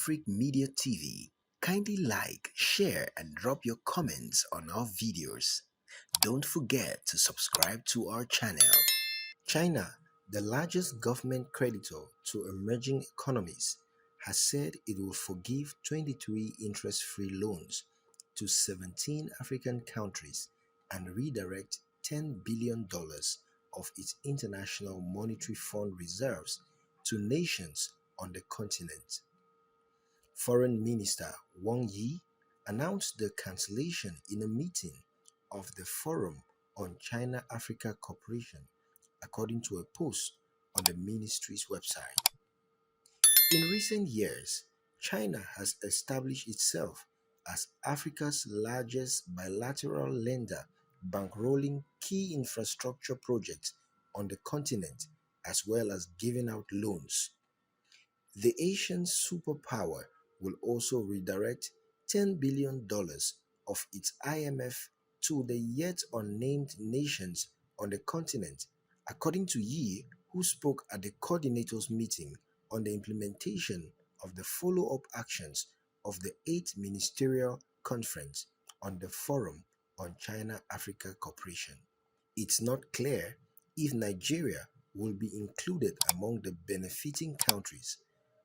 CrafrikMediaTV. Kindly like, share, and drop your comments on our videos. Don't forget to subscribe to our channel. China, the largest government creditor to emerging economies, has said it will forgive 23 interest-free loans to 17 African countries and redirect $10 billion of its International Monetary Fund reserves to nations on the continent. Foreign Minister Wang Yi announced the cancellation in a meeting of the Forum on China-Africa Cooperation, according to a post on the ministry's website. In recent years, China has established itself as Africa's largest bilateral lender, bankrolling key infrastructure projects on the continent as well as giving out loans. The Asian superpower will also redirect $10 billion of its IMF to the yet unnamed nations on the continent, according to Yi, who spoke at the coordinators' meeting on the implementation of the follow-up actions of the 8th Ministerial Conference on the Forum on China-Africa Cooperation. It's not clear if Nigeria will be included among the benefiting countries,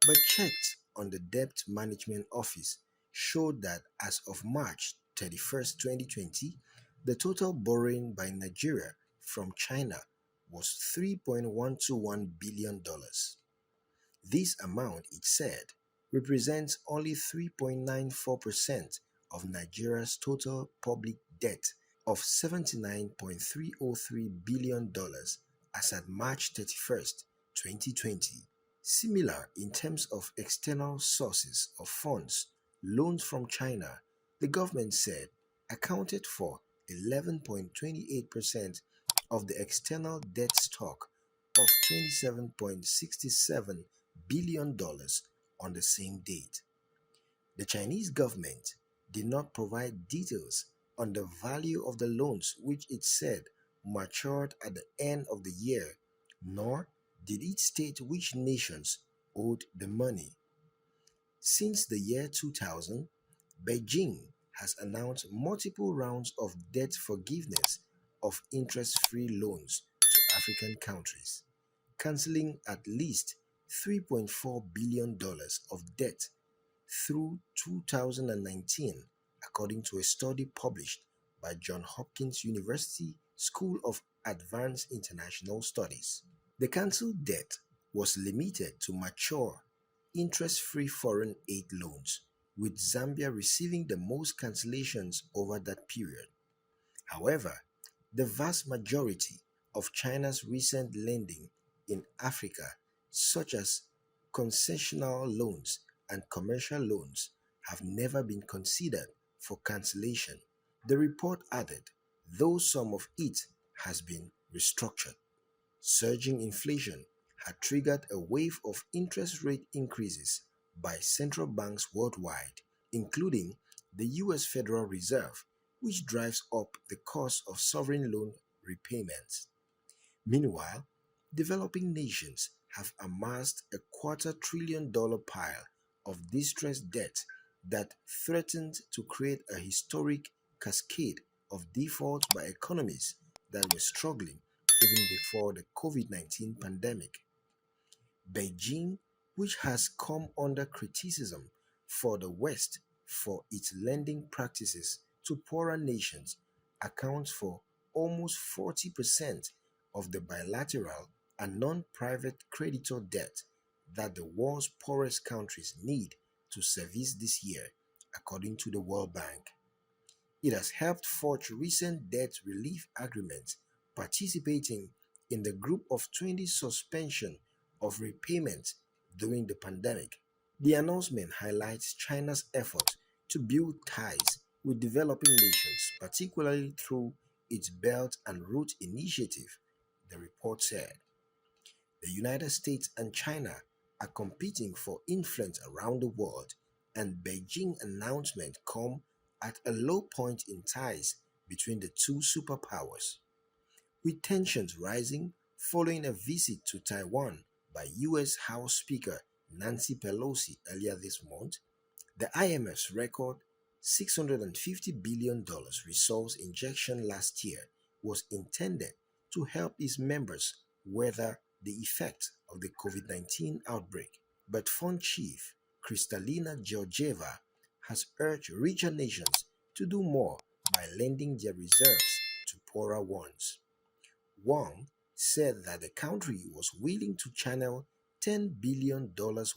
but checks on the Debt Management Office showed that as of March 31, 2020, the total borrowing by Nigeria from China was $3.121 billion. This amount, it said, represents only 3.94% of Nigeria's total public debt of $79.303 billion as at March 31, 2020. Similar in terms of external sources of funds, loans from China, the government said, accounted for 11.28% of the external debt stock of $27.67 billion on the same date. The Chinese government did not provide details on the value of the loans which it said matured at the end of the year, nor did it state which nations owed the money. Since the year 2000, Beijing has announced multiple rounds of debt forgiveness of interest-free loans to African countries, cancelling at least $3.4 billion of debt through 2019, according to a study published by Johns Hopkins University School of Advanced International Studies. The cancelled debt was limited to mature, interest-free foreign aid loans, with Zambia receiving the most cancellations over that period. However, the vast majority of China's recent lending in Africa, such as concessional loans and commercial loans, have never been considered for cancellation. The report added, though some of it has been restructured. Surging inflation had triggered a wave of interest rate increases by central banks worldwide, including the US Federal Reserve, which drives up the cost of sovereign loan repayments. Meanwhile, developing nations have amassed a $250 billion pile of distressed debt that threatened to create a historic cascade of defaults by economies that were struggling even before the COVID-19 pandemic. Beijing, which has come under criticism for the West for its lending practices to poorer nations, accounts for almost 40% of the bilateral and non-private creditor debt that the world's poorest countries need to service this year, according to the World Bank. It has helped forge recent debt relief agreements, participating in the group of 20 suspension of repayment during the pandemic. The announcement highlights China's effort to build ties with developing nations, particularly through its Belt and Road Initiative, the report said. The United States and China are competing for influence around the world, and Beijing's announcement come at a low point in ties between the two superpowers. With tensions rising following a visit to Taiwan by U.S. House Speaker Nancy Pelosi earlier this month, the IMF's record $650 billion resource injection last year was intended to help its members weather the effects of the COVID-19 outbreak. But Fund Chief Kristalina Georgieva has urged richer nations to do more by lending their reserves to poorer ones. Wang said that the country was willing to channel $10 billion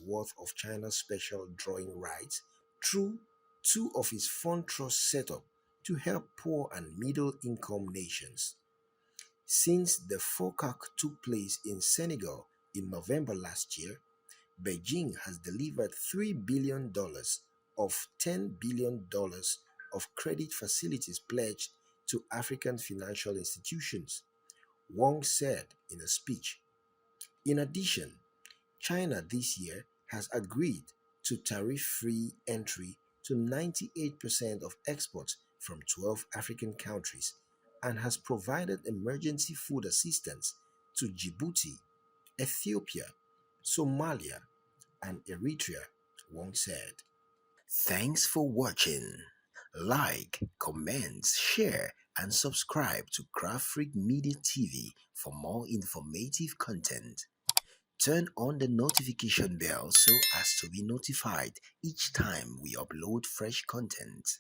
worth of China's special drawing rights through two of its fund trusts set up to help poor and middle-income nations. Since the FOCAC took place in Senegal in November last year, Beijing has delivered $3 billion of $10 billion of credit facilities pledged to African financial institutions, Wang said in a speech. In addition, China this year has agreed to tariff-free entry to 98% of exports from 12 African countries and has provided emergency food assistance to Djibouti, Ethiopia, Somalia, and Eritrea, Wong said. Thanks for watching. Like, comment, share, and subscribe to Crafrik Media TV for more informative content. Turn on the notification bell so as to be notified each time we upload fresh content.